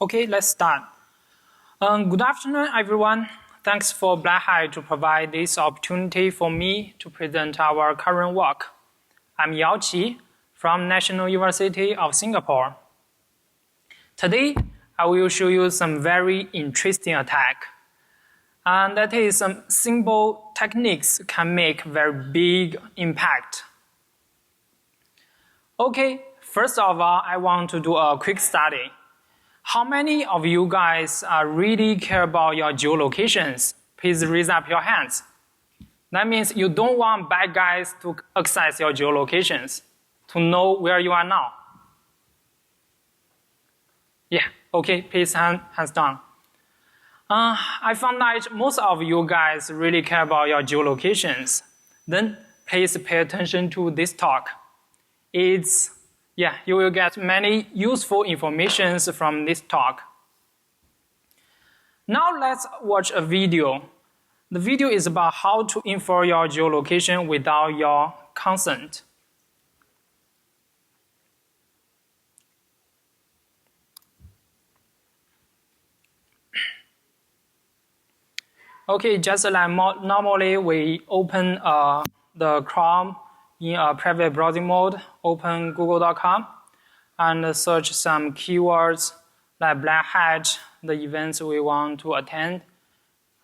Okay, let's start. Good afternoon, everyone. Thanks for Black Hat to provide this opportunity for me to present our current work. I'm Yaoqi from National University of Singapore. Today, I will show you some very interesting attack. And that is some simple techniques can make very big impact. Okay, first of all, I want to do a quick study. How many of you guys really care about your geolocations? Please raise up your hands. That means you don't want bad guys to access your geolocations, to know where you are now. Yeah, okay, please hands down. I found that most of you guys really care about your geolocations. Then please pay attention to this talk. You will get many useful information from this talk. Now let's watch a video. The video is about how to infer your geolocation without your consent. Okay, just like normally we open the Chrome in a private browsing mode, open google.com, and search some keywords like Black Hat, the events we want to attend,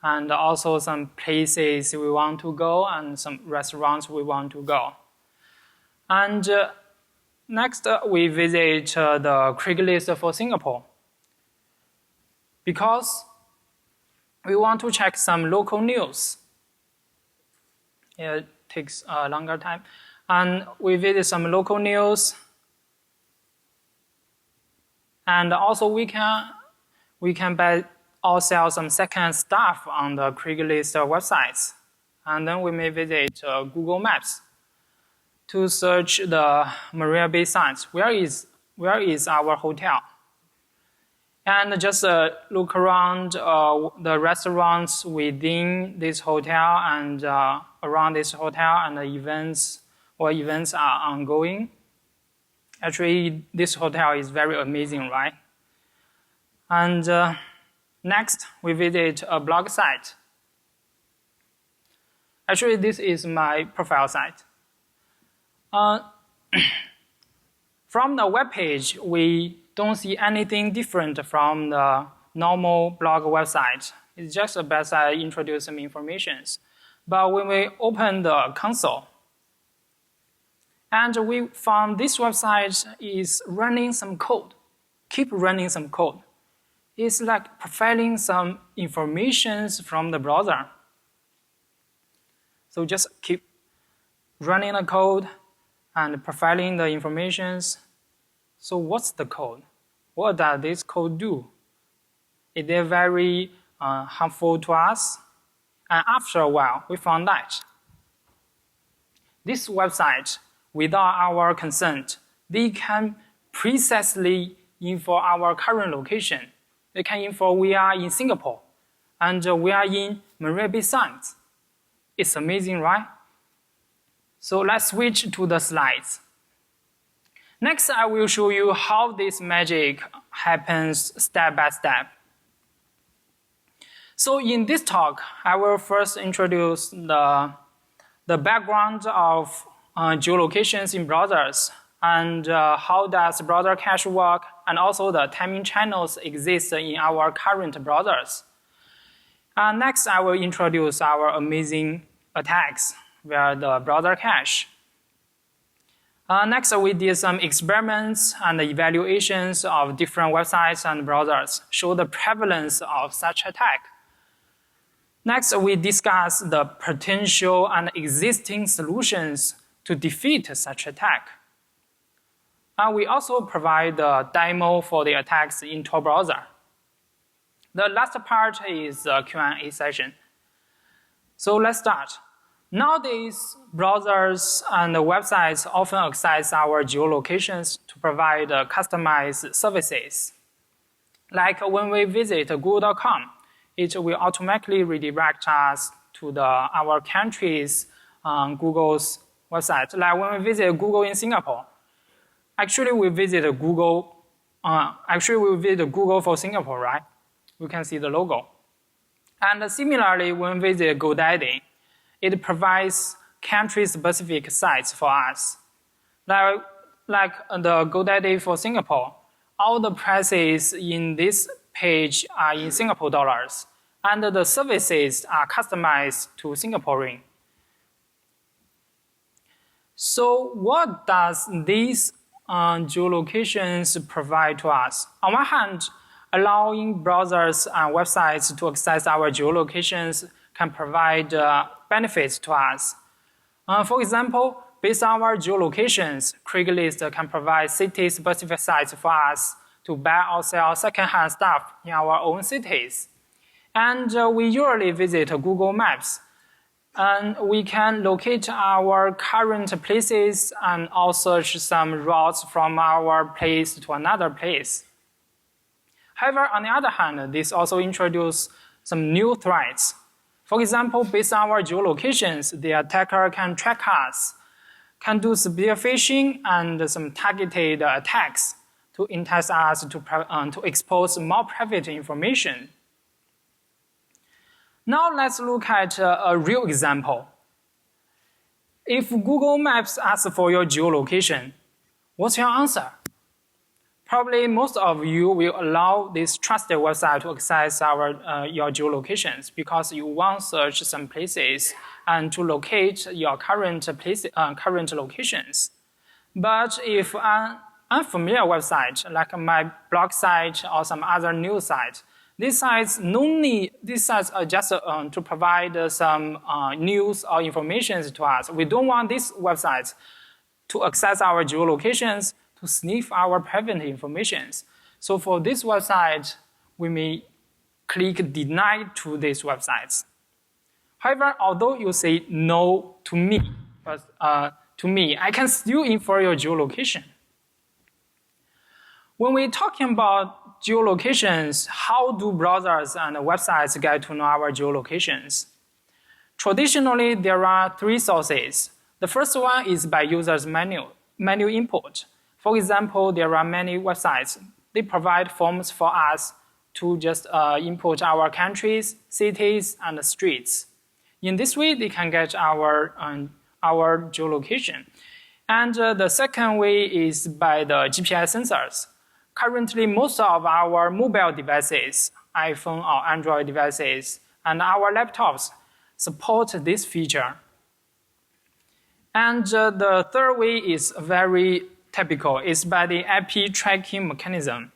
and also some places we want to go, and some restaurants we want to go. And next, we visit the Craigslist for Singapore, because we want to check some local news. It takes a longer time. And we visit some local news. And also we can buy or sell some second stuff on the Craigslist websites. And then we may visit Google Maps to search the Marina Bay Sands. Where is our hotel? And just look around the restaurants within this hotel and around this hotel, and the events are ongoing. Actually, this hotel is very amazing, right? And next, we visit a blog site. Actually, this is my profile site. From the web page, we don't see anything different from the normal blog website. It's just a website introduce some informations. But when we open the console, and we found this website is running some code, keep running some code. It's like profiling some informations from the browser. So just keep running the code and profiling the informations. So what's the code? What does this code do? Is it very harmful to us? And after a while, we found that this website, without our consent, they can precisely infer our current location. They can infer we are in Singapore, and we are in Marina Bay Sands. It's amazing, right? So let's switch to the slides. Next, I will show you how this magic happens step by step. So in this talk, I will first introduce the background of geolocations in browsers, and how does browser cache work, and also the timing channels exist in our current browsers. Next, I will introduce our amazing attacks via the browser cache. Next, we did some experiments and evaluations of different websites and browsers, show the prevalence of such attack. Next, we discuss the potential and existing solutions to defeat such attack. And we also provide the demo for the attacks in TorBrowser. The last part is the Q&A session. So let's start. Nowadays, browsers and websites often access our geolocations to provide customized services. Like when we visit google.com, it will automatically redirect us to our country's Google's website. Like when we visit Google in Singapore, actually we visit Google actually we visit Google for Singapore, right? We can see the logo. And similarly, when we visit GoDaddy, it provides country-specific sites for us. Like the GoDaddy for Singapore, all the prices in this page are in Singapore dollars, and the services are customized to Singaporean. So what does these geolocations provide to us? On one hand, allowing browsers and websites to access our geolocations can provide benefits to us. For example, based on our geolocations, Craigslist can provide city-specific sites for us to buy or sell second-hand stuff in our own cities. And we usually visit Google Maps, and we can locate our current places and also search some routes from our place to another place. However, on the other hand, this also introduces some new threats. For example, based on our geolocations, the attacker can track us, can do spear phishing and some targeted attacks to entice us to expose more private information. Now let's look at a real example. If Google Maps asks for your geolocation, what's your answer? Probably most of you will allow this trusted website to access your geolocations because you want to search some places and to locate your current locations. But if an unfamiliar website, like my blog site or some other news site, these sites are just to provide some news or information to us. We don't want these websites to access our geolocations, to sniff our private information. So for this website, we may click deny to these websites. However, although you say no to me, I can still infer your geolocation. When we're talking about geolocations, how do browsers and websites get to know our geolocations? Traditionally, there are three sources. The first one is by users' manual input. For example, there are many websites. They provide forms for us to just input our countries, cities, and streets. In this way, they can get our geolocation. And the second way is by the GPS sensors. Currently, most of our mobile devices, iPhone or Android devices, and our laptops support this feature. And the third way is very typical. It's by the IP tracking mechanism.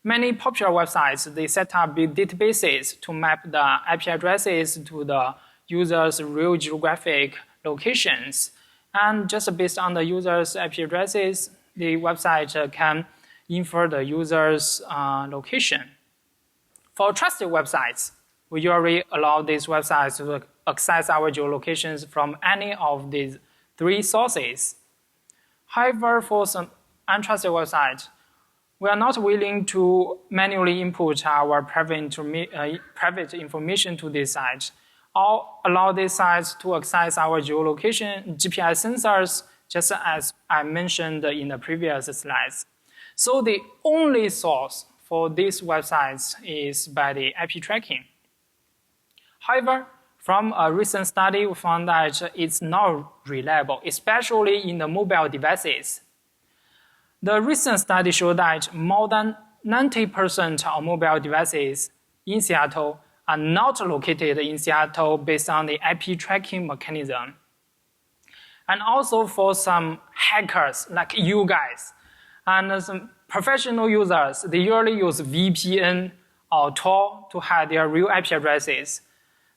Many popular websites, they set up big databases to map the IP addresses to the user's real geographic locations. And just based on the user's IP addresses, the website can infer the user's location. For trusted websites, we usually allow these websites to access our geolocations from any of these three sources. However, for some untrusted websites, we are not willing to manually input our private information to these sites or allow these sites to access our geolocation GPS sensors, just as I mentioned in the previous slides. So the only source for these websites is by the IP tracking. However, from a recent study, we found that it's not reliable, especially in the mobile devices. The recent study showed that more than 90% of mobile devices in Seattle are not located in Seattle based on the IP tracking mechanism. And also for some hackers like you guys, and some professional users, they usually use VPN or Tor to hide their real IP addresses.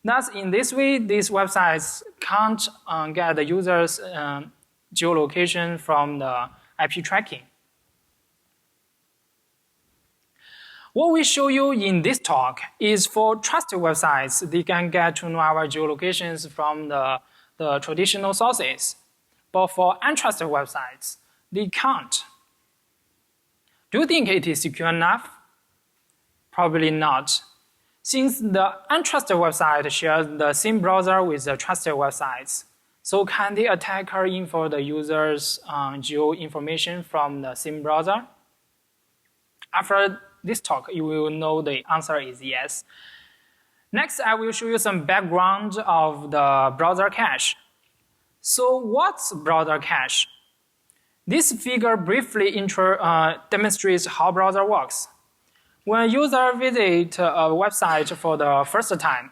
Thus, in this way, these websites can't get the user's geolocation from the IP tracking. What we show you in this talk is for trusted websites, they can get to know our geolocations from the traditional sources. But for untrusted websites, they can't. Do you think it is secure enough? Probably not. Since the untrusted website shares the same browser with the trusted websites, so can the attacker infer the user's geo information from the same browser? after this talk, you will know the answer is yes. Next, I will show you some background of the browser cache. So what's browser cache? This figure briefly demonstrates how browser works. When a user visits a website for the first time,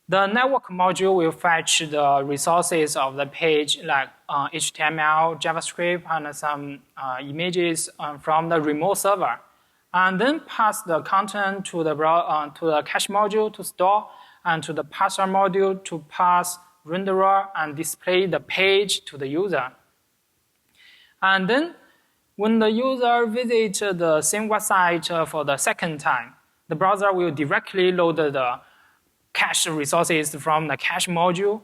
the network module will fetch the resources of the page like HTML, JavaScript, and some images from the remote server, and then pass the content to the cache module to store, and to the parser module to pass, renderer, and display the page to the user. And then when the user visits the same website for the second time, the browser will directly load the cache resources from the cache module.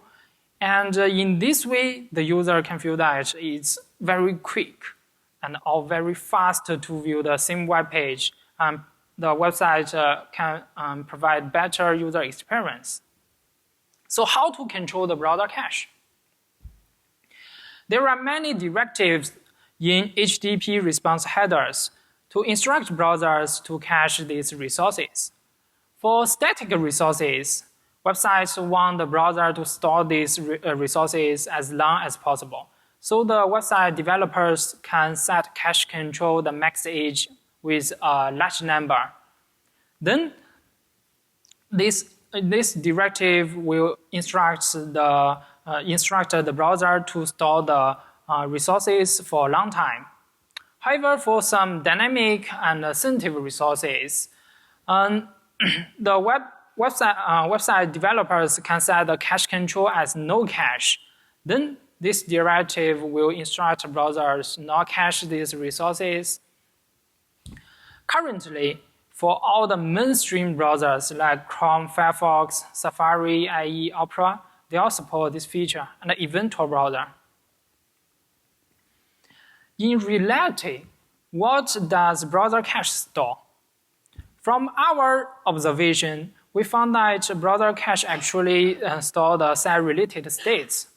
And in this way, the user can feel that it's very quick and all very fast to view the same web page. The website can provide better user experience. So how to control the browser cache? There are many directives in HTTP response headers to instruct browsers to cache these resources. For static resources, websites want the browser to store these resources as long as possible. So the website developers can set cache control the max age with a large number. Then this directive will instruct the browser to store the resources for a long time. However, for some dynamic and sensitive resources, the website developers can set the cache control as no cache. Then this directive will instruct browsers not cache these resources. Currently, for all the mainstream browsers like Chrome, Firefox, Safari, IE, Opera, they all support this feature, and even TorBrowser. In reality, what does browser cache store? From our observation, we found that browser cache actually store the site-related states.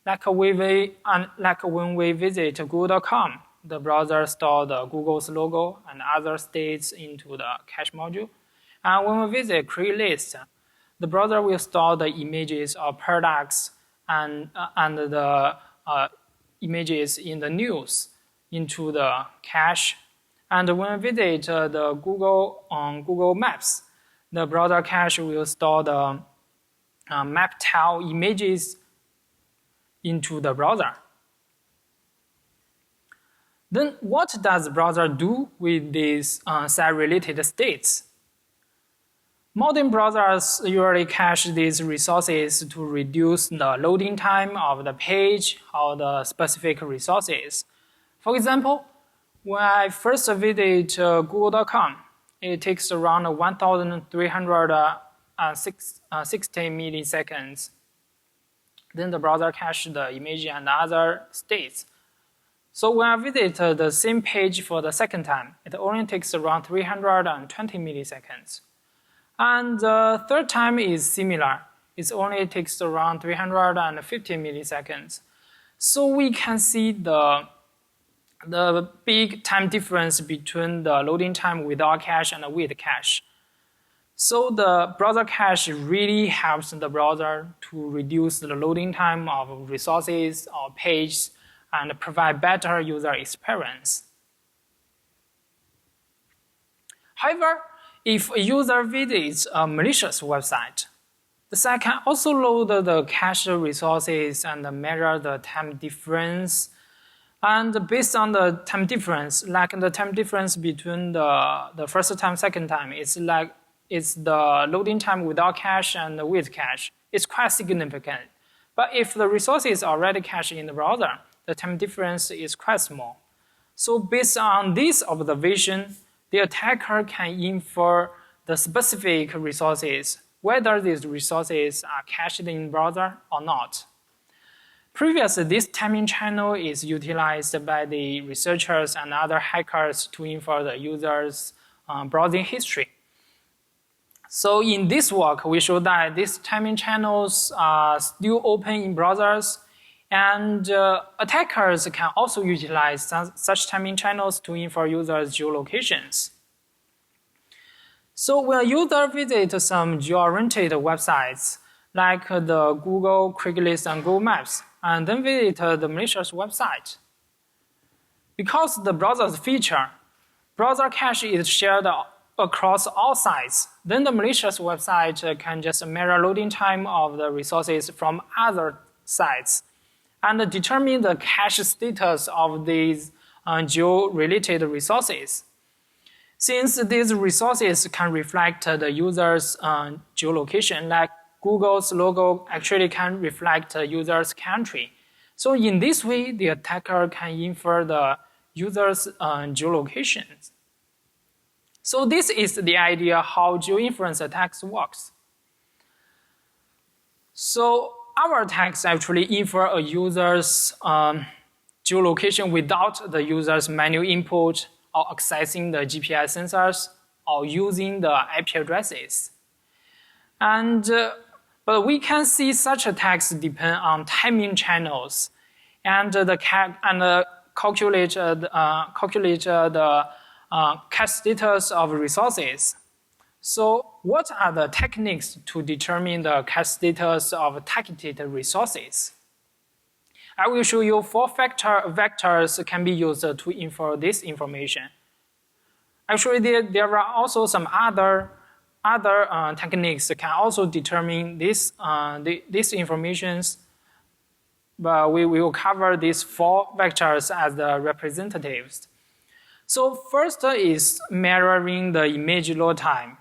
Like when we visit Google.com, the browser stores the Google's logo and other states into the cache module. And when we visit Craigslist, the browser will store the images of products and the images in the news into the cache. And when we visit the Google Maps, the browser cache will store the map tile images into the browser. Then what does the browser do with these site-related states? Modern browsers usually cache these resources to reduce the loading time of the page or the specific resources. For example, when I first visit Google.com, it takes around 1,360 milliseconds. Then the browser caches the image and other states. So when I visit the same page for the second time, it only takes around 320 milliseconds. And the third time is similar. It only takes around 350 milliseconds. So we can see the big time difference between the loading time without cache and with cache. So the browser cache really helps the browser to reduce the loading time of resources or pages and provide better user experience. However, if a user visits a malicious website, the site can also load the cache resources and measure the time difference. And based on the time difference, like the time difference between the first time, second time, it's the loading time without cache and with cache. It's quite significant. But if the resource is already cached in the browser, the time difference is quite small. So based on this observation, the attacker can infer the specific resources, whether these resources are cached in the browser or not. Previously, this timing channel is utilized by the researchers and other hackers to infer the user's browsing history. So in this work, we show that these timing channels are still open in browsers, and attackers can also utilize such timing channels to infer users' geolocations. So when a user visits some geo-oriented websites, like the Google, Craigslist, and Google Maps, and then visit the malicious website, because the browser's feature, browser cache is shared across all sites, then the malicious website can just mirror loading time of the resources from other sites and determine the cache status of these geo-related resources. Since these resources can reflect the user's geolocation, like Google's logo actually can reflect the user's country. So in this way, the attacker can infer the user's geolocations. So this is the idea how geo-inference attacks works. So our attacks actually infer a user's geolocation without the user's manual input or accessing the GPS sensors or using the IP addresses. But we can see such attacks depend on timing channels and calculate the cache status of resources. So what are the techniques to determine the cache status of targeted resources? I will show you 4 vectors can be used to infer this information. Actually, there are also some other techniques that can also determine this information, but we will cover these 4 vectors as the representatives. So first is mirroring the image load time.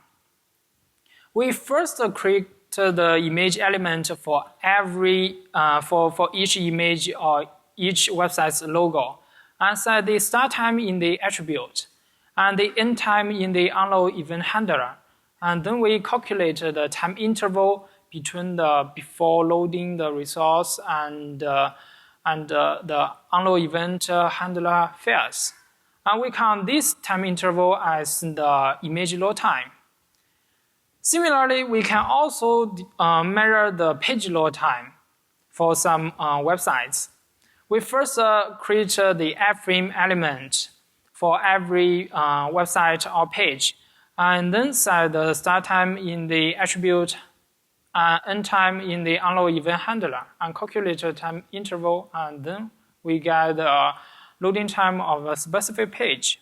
We first create the image element for for each image or each website's logo, and set the start time in the attribute and the end time in the unload event handler. And then we calculate the time interval between the before loading the resource and the unload event handler phase. And we count this time interval as the image load time. Similarly, we can also measure the page load time for some websites. We first create the iframe element for every website or page, and then set the start time in the attribute, end time in the unload event handler, and calculate the time interval, and then we get the loading time of a specific page.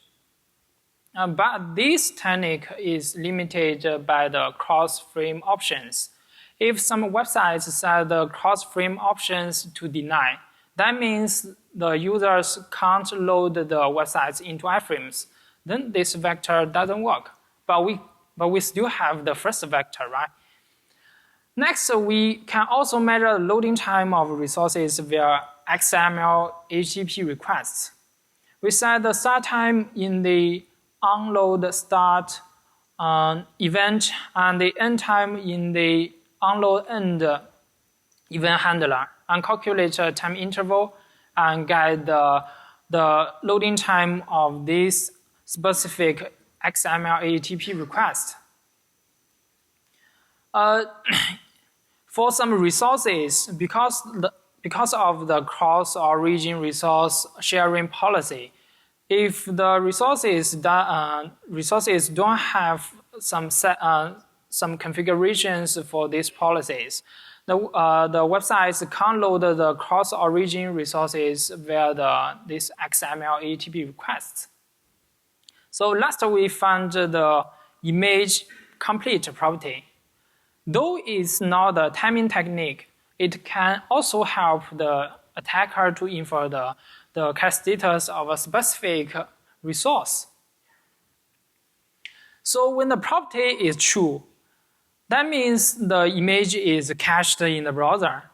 But this technique is limited by the cross-frame options. If some websites set the cross-frame options to deny, that means the users can't load the websites into iframes. Then this vector doesn't work. But we still have the first vector, right? Next, we can also measure the loading time of resources via XMLHttpRequests requests. We set the start time in the unload start event and the end time in the unload end event handler, and calculate a time interval and get the loading time of this specific XMLHttp request. For some resources, because of the cross-origin resource sharing policy, if the resources don't have some configurations for these policies, the websites can't load the cross-origin resources via this XMLHttp requests. So last we found the image complete property. Though it's not a timing technique, it can also help the attacker to infer the cache status of a specific resource. So when the property is true, that means the image is cached in the browser,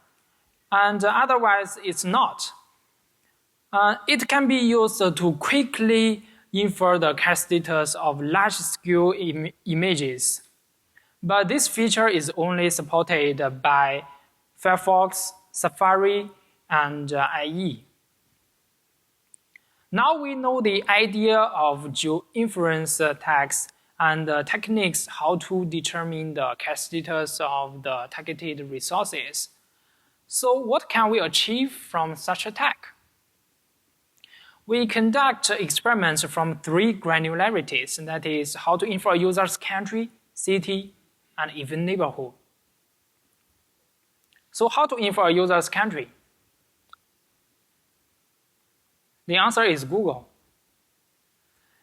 and otherwise it's not. It can be used to quickly infer the cache status of large-scale images. But this feature is only supported by Firefox, Safari, and IE. Now we know the idea of geo-inference attacks and the techniques how to determine the cache status of the targeted resources. So what can we achieve from such attack? We conduct experiments from 3 granularities, and that is how to infer a user's country, city, and even neighborhood. So how to infer a user's country? The answer is Google.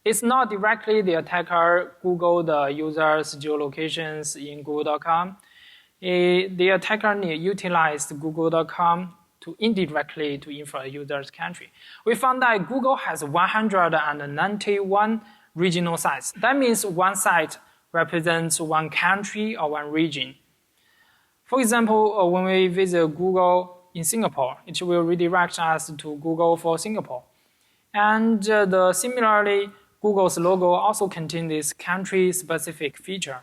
It's not directly the attacker Google the user's geolocations in google.com. The attacker utilized google.com to indirectly to infer a user's country. We found that Google has 191 regional sites. That means one site represents one country or one region. For example, when we visit Google in Singapore, it will redirect us to Google for Singapore. And similarly, Google's logo also contains this country-specific feature.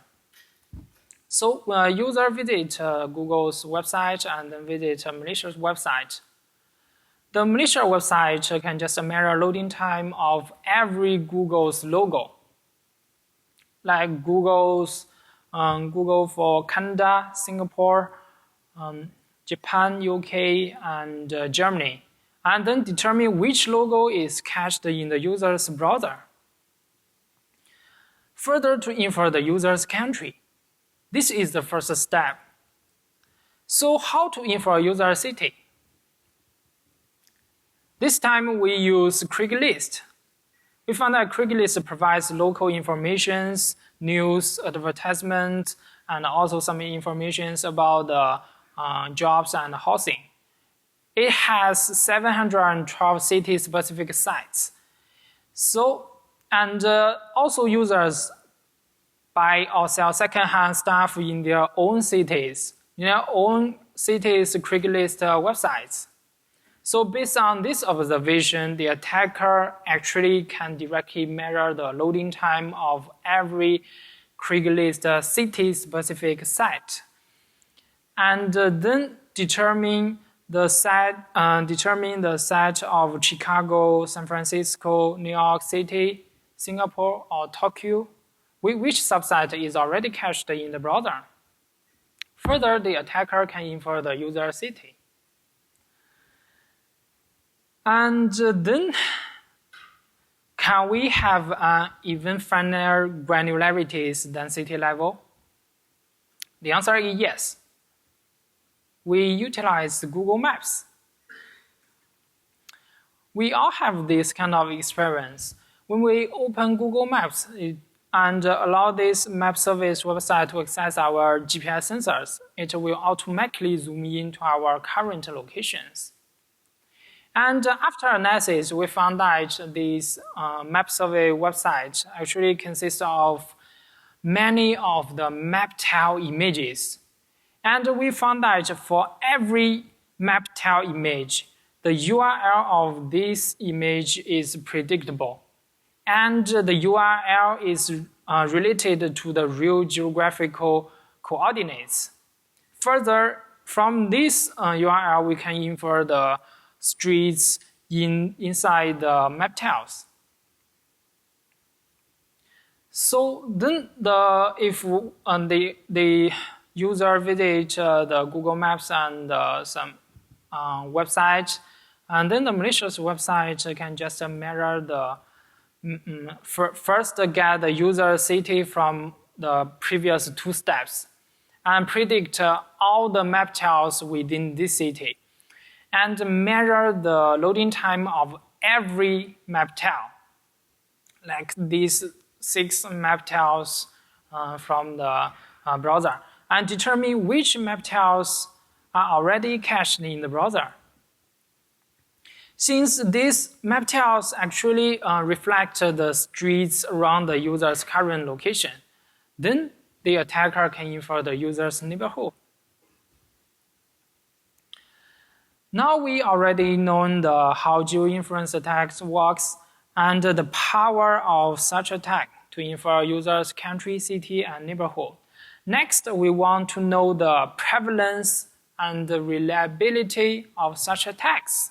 So when a user visits Google's website and then visits a malicious website, the malicious website can just mirror loading time of every Google's logo, like Google for Canada, Singapore, Japan, UK, and Germany, and then determine which logo is cached in the user's browser. Further, to infer the user's country. This is the first step. So how to infer a user city? This time we use Craigslist. We found that Craigslist provides local information, news, advertisements, and also some information about the jobs and housing. It has 712 city-specific sites. So, and also users buy or sell second-hand stuff in their own cities, Craigslist websites. So based on this observation, the attacker actually can directly measure the loading time of every Craigslist city-specific site, and then determine the set of Chicago, San Francisco, New York City, Singapore, or Tokyo, which subset is already cached in the browser. Further, the attacker can infer the user city. And then, can we have even finer granularities than city level? The answer is yes. We utilize Google Maps. We all have this kind of experience. When we open Google Maps and allow this map service website to access our GPS sensors, it will automatically zoom in to our current locations. And after analysis, we found that this map survey website actually consists of many of the map tile images. And we found that for every map tile image, the URL of this image is predictable. And the URL is related to the real geographical coordinates. Further, from this URL, we can infer the streets inside the map tiles. So then, if the user visits the Google Maps and some website, and then the malicious website can just mirror the first get the user city from the previous 2 steps and predict all the map tiles within this city and measure the loading time of every map tile, like these 6 map tiles from the browser, and determine which map tiles are already cached in the browser. Since these map tiles actually reflect the streets around the user's current location, then the attacker can infer the user's neighborhood. Now we already know how Geo-Inference attacks works and the power of such attack to infer users' country, city, and neighborhood. Next, we want to know the prevalence and the reliability of such attacks.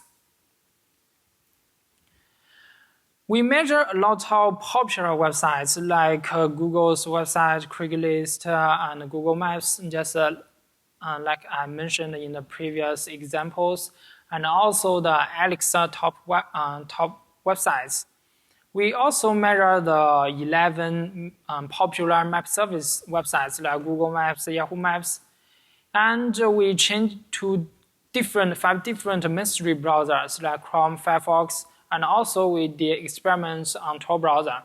We measure a lot of popular websites like Google's website, Craigslist, and Google Maps, just like I mentioned in the previous examples, and also the Alexa top websites. We also measure the 11 popular map service websites like Google Maps, Yahoo Maps, and we change to 5 different mainstream browsers like Chrome, Firefox, and also we did experiments on TorBrowser.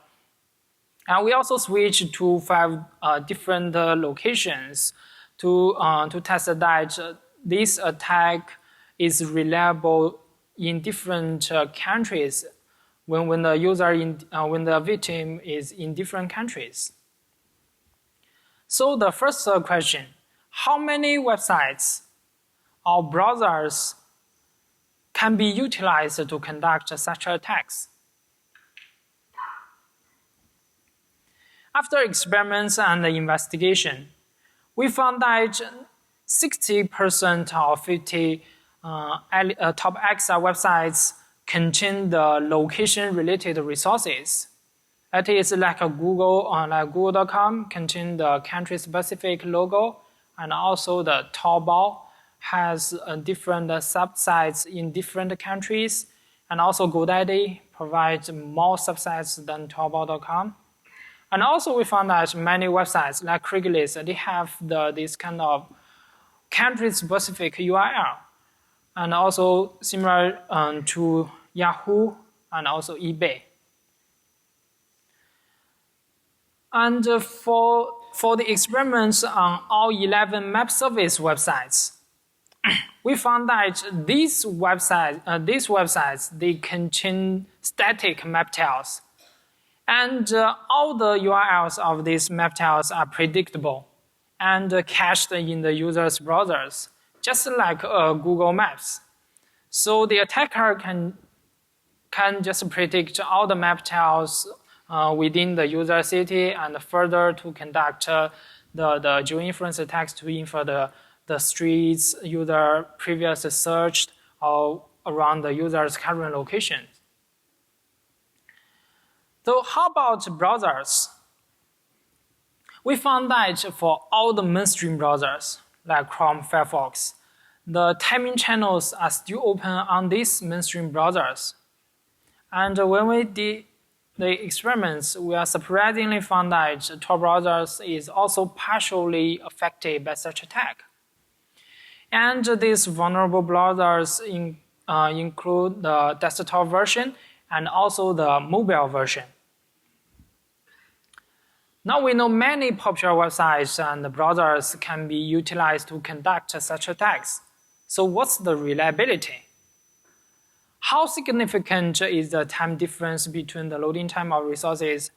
And we also switched to 5 different locations to test that this attack is reliable in different countries when the victim is in different countries. So the first question: how many websites or browsers can be utilized to conduct such attacks? After experiments and investigation, we found that 60% of 50 top XR websites contain the location-related resources. That is like Google, like Google.com contain the country-specific logo, and also the Taobao has different subsites in different countries, and also GoDaddy provides more subsites than Taobao.com. And also we found that many websites like Craigslist, they have this kind of country-specific URL, and also similar to Yahoo and also eBay. And for the experiments on all 11 map service websites, we found that these websites they contain static map tails, and all the URLs of these map tails are predictable and cached in the user's browsers, just like Google Maps. So the attacker can just predict all the map tails within the user city, and further to conduct the Geo-Inference attacks to infer the streets user previously searched or around the user's current location. So how about browsers? We found that for all the mainstream browsers, like Chrome, Firefox, the timing channels are still open on these mainstream browsers. And when we did the experiments, we are surprisingly found that TorBrowser is also partially affected by such attack. And these vulnerable browsers include the desktop version and also the mobile version. Now we know many popular websites and browsers can be utilized to conduct such attacks. So what's the reliability? How significant is the time difference between the loading time of resources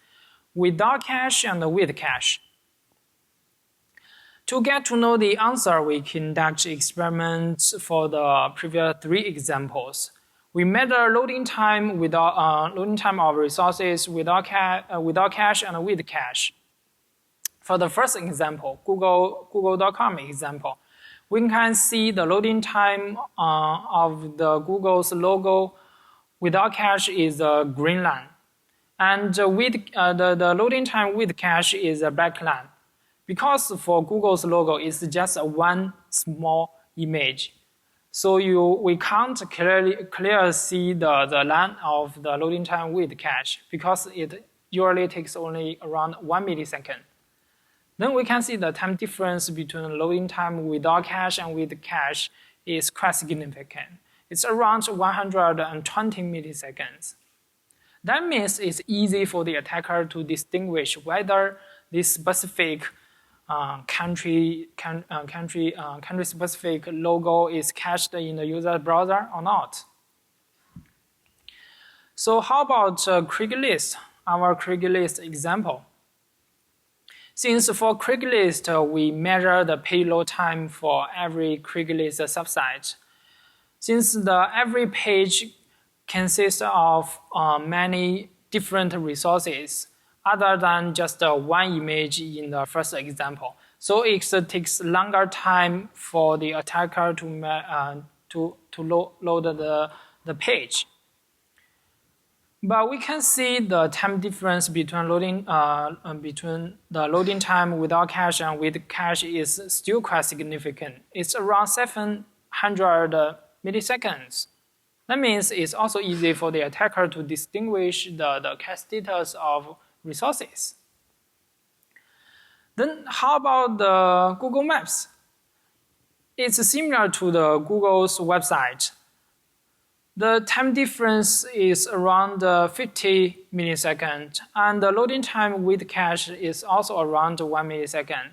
without cache and with cache? To get to know the answer, we conduct experiments for the previous 3 examples. We measure loading time of resources without cache and with cache. For the first example, Google.com example, we can see the loading time of the Google's logo without cache is a green line, and with the loading time with cache is a black line. Because for Google's logo, it's just one small image. So we can't clearly see the line of the loading time with cache because it usually takes only around 1 millisecond. Then we can see the time difference between loading time without cache and with cache is quite significant. It's around 120 milliseconds. That means it's easy for the attacker to distinguish whether this specific country-specific logo is cached in the user browser or not. So how about Craigslist, our Craigslist example? Since for Craigslist, we measure the payload time for every Craigslist subsite. Since every page consists of many different resources, other than just one image in the first example. So it takes longer time for the attacker to load the page. But we can see the time difference between the loading time without cache and with cache is still quite significant. It's around 700 milliseconds. That means it's also easy for the attacker to distinguish the cache status of resources. Then how about the Google Maps? It's similar to the Google's website. The time difference is around 50 milliseconds, and the loading time with cache is also around 1 millisecond.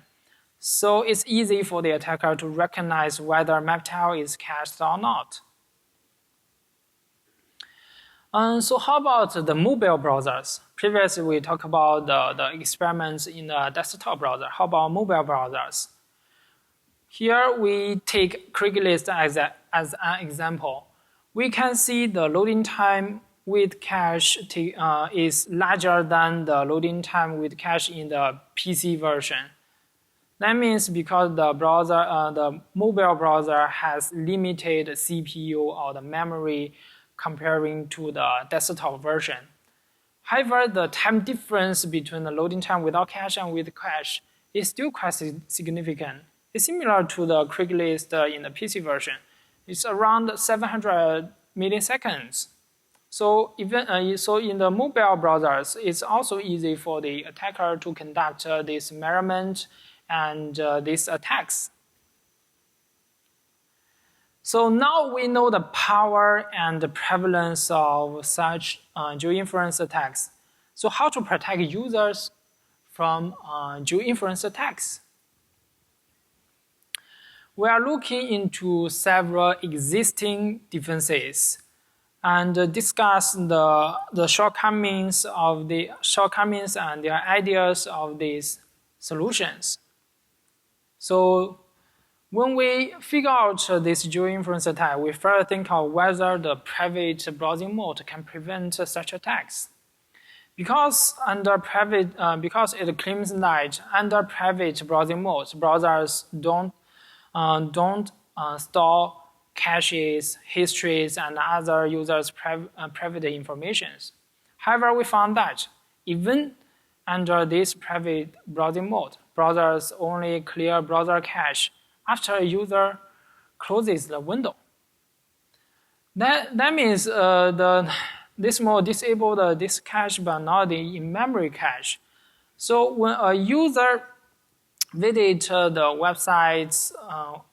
So it's easy for the attacker to recognize whether map tile is cached or not. So how about the mobile browsers? Previously, we talked about the experiments in the desktop browser. How about mobile browsers? Here we take Craigslist as an example. We can see the loading time with cache is larger than the loading time with cache in the PC version. That means because the browser, the mobile browser has limited CPU or the memory comparing to the desktop version. However, the time difference between the loading time without cache and with cache is still quite significant. It's similar to the Craigslist in the PC version. It's around 700 milliseconds. So so in the mobile browsers, it's also easy for the attacker to conduct this measurement and these attacks. So now we know the power and the prevalence of such Geo-inference attacks. So how to protect users from Geo-inference attacks? We are looking into several existing defenses and discuss the shortcomings and the ideas of these solutions. So when we figure out this Geo-inference attack, we first think of whether the private browsing mode can prevent such attacks. Because it claims that under private browsing modes, browsers don't store caches, histories, and other users' private information. However, we found that even under this private browsing mode, browsers only clear browser cache after a user closes the window. That means this mode disabled this cache but not the in-memory cache. So when a user visits the websites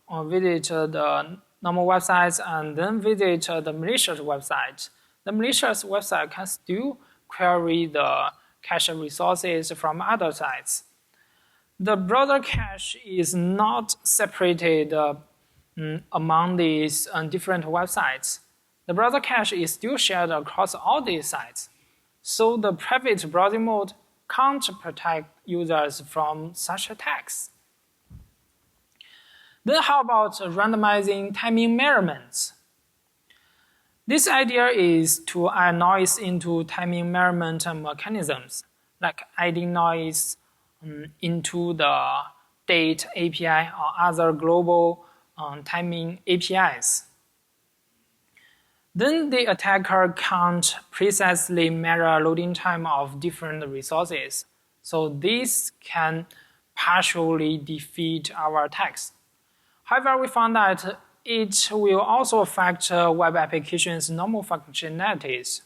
or visits the normal websites and then visits the malicious website, the malicious website can still query the cache resources from other sites. The browser cache is not separated among these different websites. The browser cache is still shared across all these sites. So the private browsing mode can't protect users from such attacks. Then how about randomizing timing measurements? This idea is to add noise into timing measurement mechanisms, like adding noise into the date API or other global timing APIs. Then the attacker can't precisely measure loading time of different resources. So this can partially defeat our attacks. However, we found that it will also affect web applications' normal functionalities.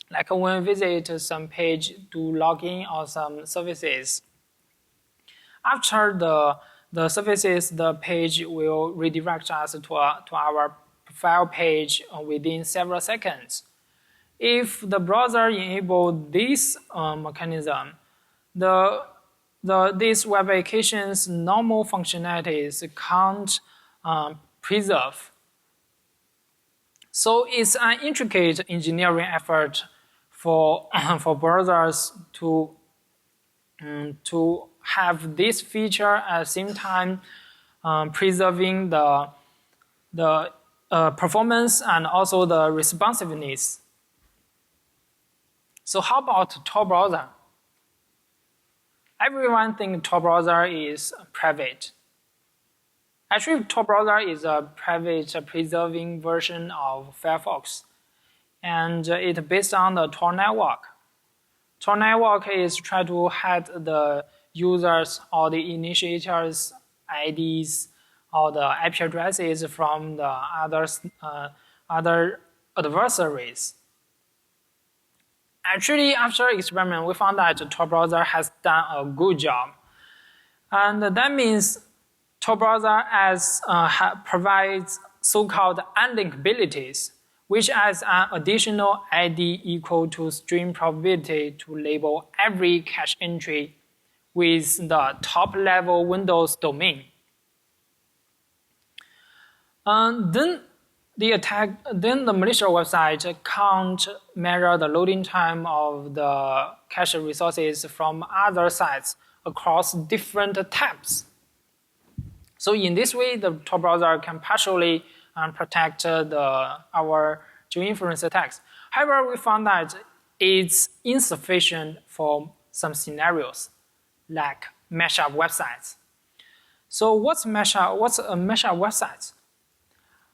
Like when we visit some page to log in or some services. After the services, the page will redirect us to our profile page within several seconds. If the browser enables this mechanism, these web applications' normal functionalities can't preserve. So it's an intricate engineering effort for browsers to have this feature at the same time preserving the performance and also the responsiveness. So how about TorBrowser? Everyone thinks TorBrowser is private. Actually, TorBrowser is a private preserving version of Firefox, and it's based on the Tor network. Tor network is try to hide the users or the initiators' IDs or the IP addresses from the other adversaries. Actually, after experiment, we found that TorBrowser has done a good job. And that means TorBrowser provides so-called unlinkabilities, which adds an additional ID equal to string probability to label every cache entry with the top-level Windows domain. Then the malicious website can't measure the loading time of the cache resources from other sites across different tabs. So in this way, the TorBrowser can partially protect our Geo-Inference attacks. However, we found that it's insufficient for some scenarios, like mashup websites. So what's a mashup website?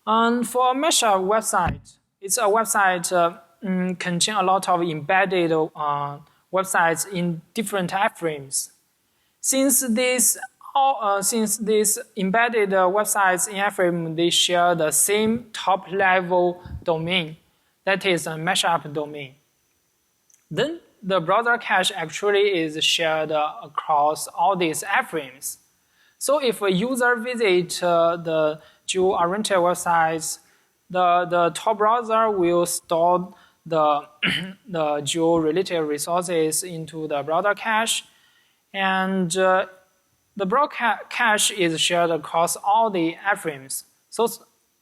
For a mashup website, it's a website contain a lot of embedded websites in different iframes. Since these embedded websites in iframe, they share the same top-level domain, that is a mashup domain. Then the browser cache actually is shared across all these iframes. So if a user visits the geo-oriented websites, the TorBrowser will store the geo-related resources into the browser cache, and the browser cache is shared across all the iframes. So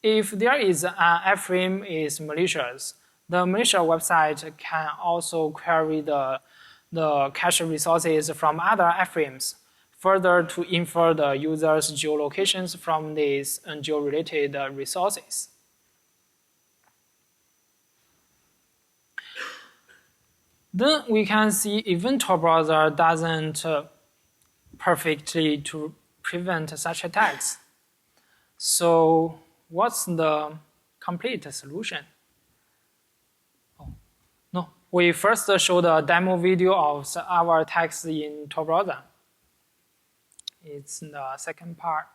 if there is an iframe is malicious, the malicious website can also query the cache resources from other iframes, further to infer the user's geolocations from these geo-related resources. Then we can see even TorBrowser doesn't perfectly to prevent such attacks. So what's the complete solution? No, we first showed a demo video of our attacks in TorBrowser. It's the second part.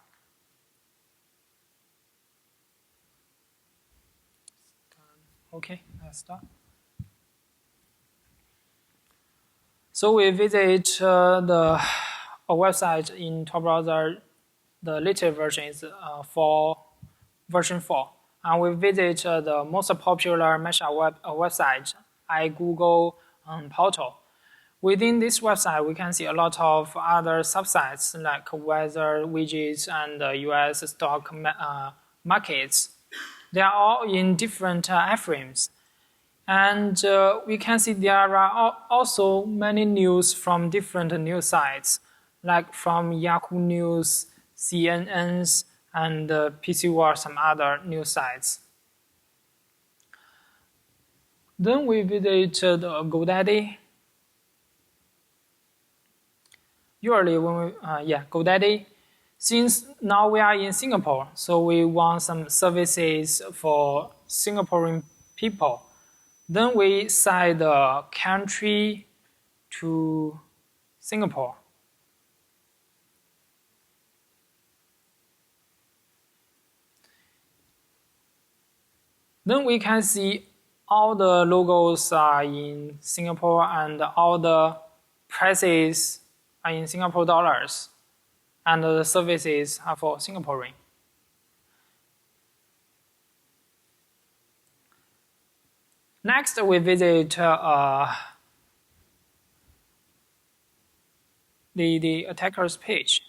Okay, let's start. So we visit a website in TorBrowser. The latest version is version 4. And we visit the most popular mashup website, Google portal. Within this website, we can see a lot of other subsites like weather widgets and US stock markets. They are all in different iframes. And we can see there are also many news from different news sites, like from Yahoo News, CNNs, and PC War, some other news sites. Then we visit GoDaddy. Usually when we, GoDaddy. Since now we are in Singapore, so we want some services for Singaporean people. Then we set the country to Singapore. Then we can see all the logos are in Singapore and all the prices are in Singapore dollars, and the services are for Singaporean. Next, we visit the attacker's page.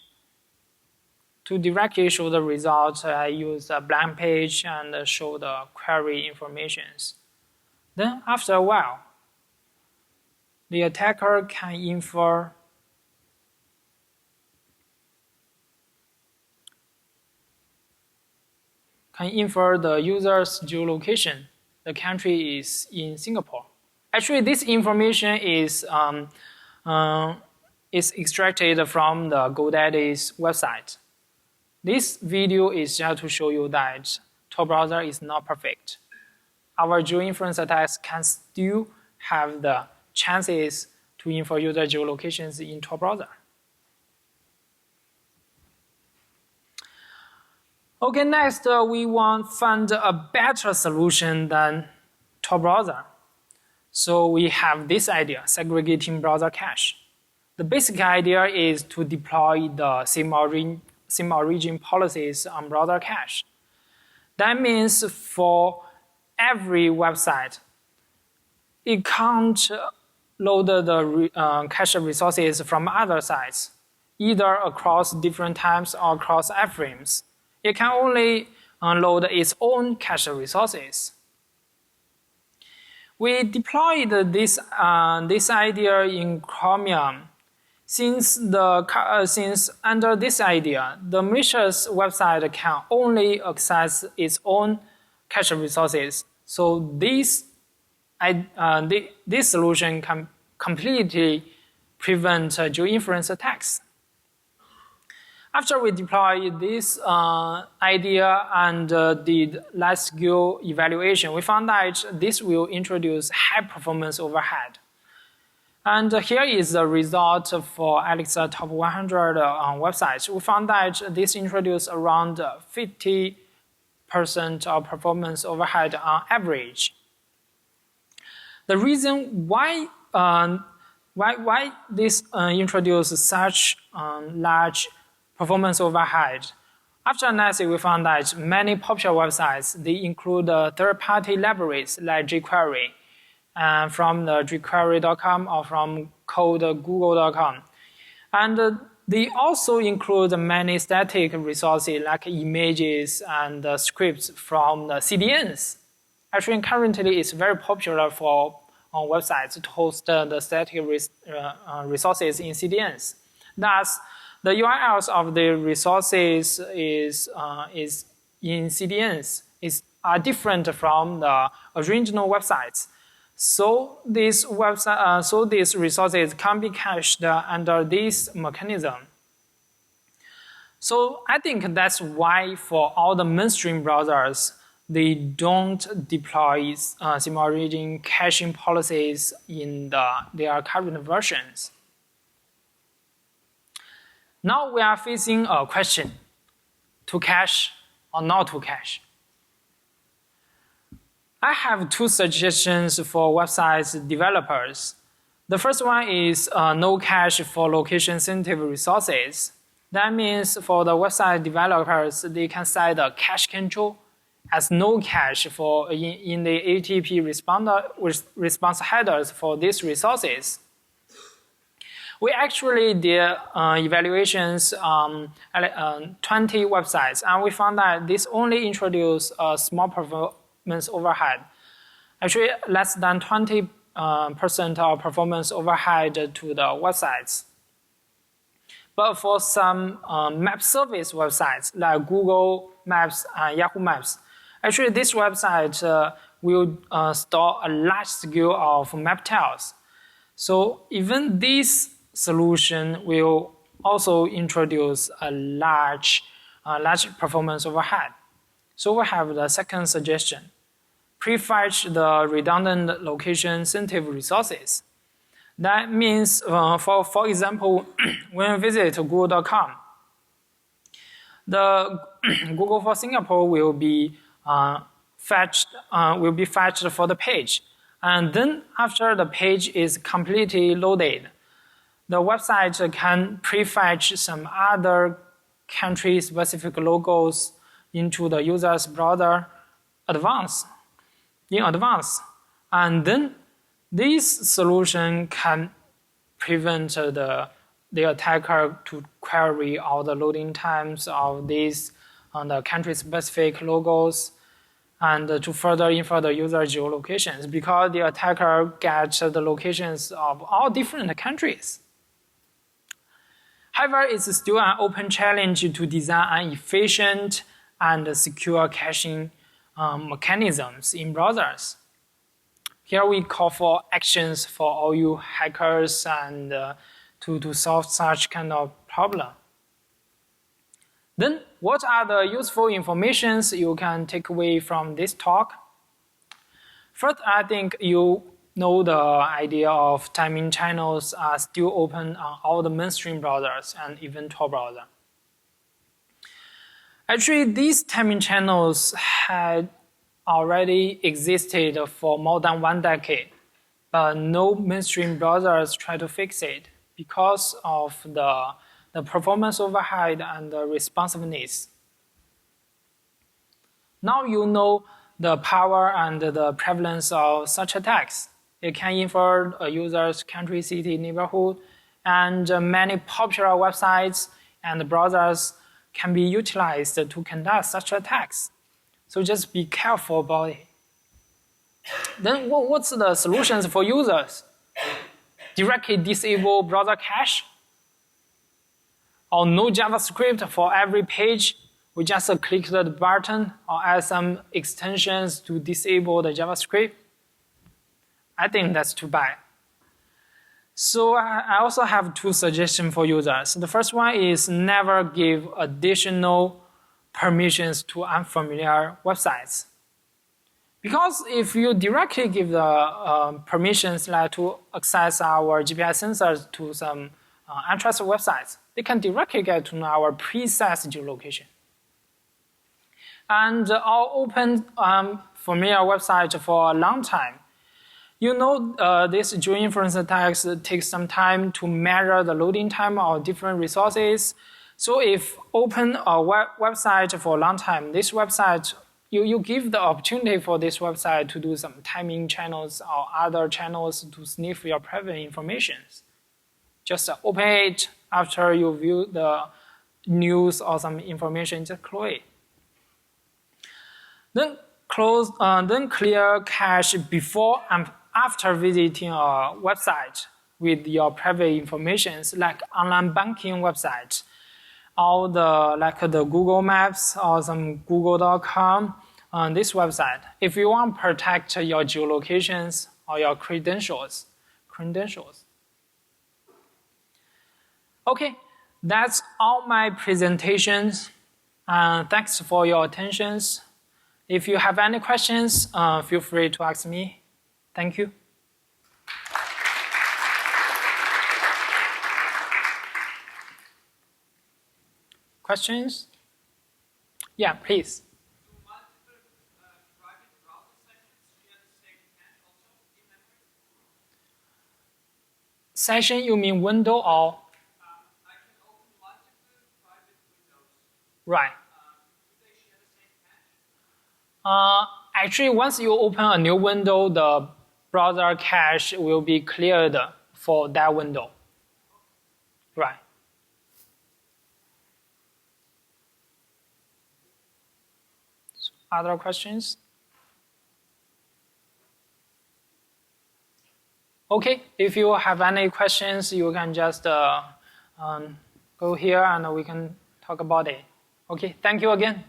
To directly show the results, I use a blank page and show the query informations. Then, after a while, the attacker can infer the user's geolocation. The country is in Singapore. Actually, this information is extracted from the GoDaddy's website. This video is just to show you that TorBrowser is not perfect. Our Geo-Inference attacks can still have the chances to infer user geolocations in TorBrowser. Okay, next we want to find a better solution than TorBrowser. So we have this idea, segregating browser cache. The basic idea is to deploy the same origin policies on browser cache. That means for every website, it can't load the cache resources from other sites, either across different times or across iframes. It can only load its own cache resources. We deployed this idea in Chromium. Since under this idea, the malicious website can only access its own cache resources. So this solution can completely prevent Geo-Inference attacks. After we deployed this idea and did last Geo-evaluation, we found that this will introduce high performance overhead. And here is the result for Alex top 100 websites. We found that this introduced around 50% of performance overhead on average. The reason why this introduced such large performance overhead, after analysis, we found that many popular websites, they include third-party libraries like jQuery, from the jQuery.com or from codegoogle.com. And they also include many static resources like images and scripts from the CDNs. Actually, currently, it's very popular for websites to host the static resources in CDNs. Thus, the URLs of the resources is in CDNs are different from the original websites. So these resources can be cached under this mechanism. So I think that's why for all the mainstream browsers, they don't deploy same-origin caching policies in their current versions. Now we are facing a question: to cache or not to cache? I have two suggestions for website developers. The first one is no cache for location-sensitive resources. That means for the website developers, they can set the cache control as no cache for in the HTTP response headers for these resources. We actually did evaluations on 20 websites, and we found that this only introduced a small performance overhead. Actually, less than 20% of performance overhead to the websites. But for some map service websites like Google Maps and Yahoo Maps, actually this website will store a large scale of map tiles. So even this solution will also introduce a large performance overhead. So we have the second suggestion: prefetch the redundant location-sensitive resources. That means, for example, when you visit Google.com, the Google for Singapore will be fetched for the page, and then after the page is completely loaded, the website can prefetch some other country-specific logos into the user's browser in advance. And then this solution can prevent the attacker to query all the loading times of these the country-specific logos and to further infer the user geolocations, because the attacker gets the locations of all different countries. However, it's still an open challenge to design an efficient and secure caching mechanisms in browsers. Here we call for actions for all you hackers and to solve such kind of problem. Then, what are the useful informations you can take away from this talk? First, I think you know the idea of timing channels are still open on all the mainstream browsers and even TorBrowser. Actually, these timing channels had already existed for more than 1 decade, but no mainstream browsers try to fix it because of the performance overhead and the responsiveness. Now you know the power and the prevalence of such attacks. It can infer a user's country, city, neighborhood, and many popular websites and browsers can be utilized to conduct such attacks. So just be careful about it. Then what's the solutions for users? Directly disable browser cache? Or no JavaScript for every page? We just click the button or add some extensions to disable the JavaScript? I think that's too bad. So I also have 2 suggestions for users. The first one is never give additional permissions to unfamiliar websites. Because if you directly give the permissions like to access our GPS sensors to some untrusted websites, they can directly get to our preset geolocation. And our open familiar website for a long time. You know this Geo-Inference attacks take some time to measure the loading time of different resources. So if open a website for a long time, this website, you give the opportunity for this website to do some timing channels or other channels to sniff your private information. Just open it after you view the news or some information, just close it. Then clear cache before and after visiting a website with your private information, like online banking websites, or the Google Maps or some Google.com on this website. If you want to protect your geolocations or your credentials. Okay, that's all my presentations. Thanks for your attention. If you have any questions, feel free to ask me. Thank you. Questions? Yeah, please. Do multiple private browser sessions share the same cache also in memory? Session, you mean window or? I can open multiple private windows. Right. Do they share the same cache? Actually, once you open a new window, the browser cache will be cleared for that window. Right. Other questions? Okay, if you have any questions, you can just go here and we can talk about it. Okay, thank you again.